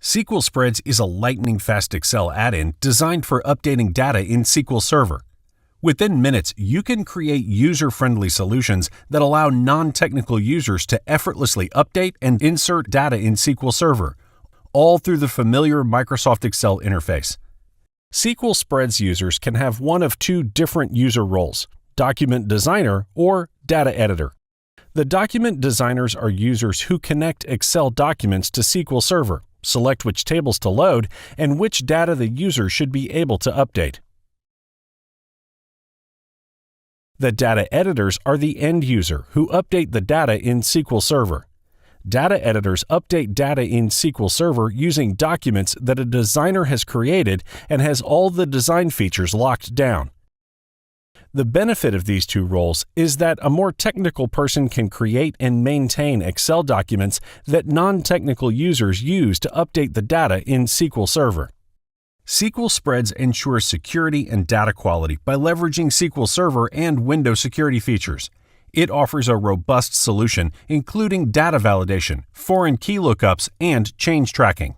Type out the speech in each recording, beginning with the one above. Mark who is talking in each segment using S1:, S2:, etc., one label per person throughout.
S1: SQL Spreads is a lightning-fast Excel add-in designed for updating data in SQL Server. Within minutes, you can create user-friendly solutions that allow non-technical users to effortlessly update and insert data in SQL Server, all through the familiar Microsoft Excel interface. SQL Spreads users can have one of two different user roles: Document Designer or Data Editor. The document designers are users who connect Excel documents to SQL Server, select which tables to load, and which data the user should be able to update. The data editors are the end user who update the data in SQL Server. Data editors update data in SQL Server using documents that a designer has created and has all the design features locked down. The benefit of these two roles is that a more technical person can create and maintain Excel documents that non-technical users use to update the data in SQL Server. SQL Spreads ensures security and data quality by leveraging SQL Server and Windows security features. It offers a robust solution, including data validation, foreign key lookups, and change tracking.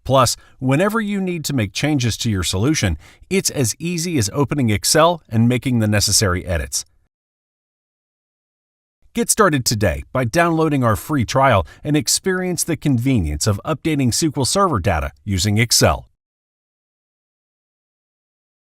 S1: Plus, whenever you need to make changes to your solution, it's as easy as opening Excel and making the necessary edits. Get started today by downloading our free trial and experience the convenience of updating SQL Server data using Excel.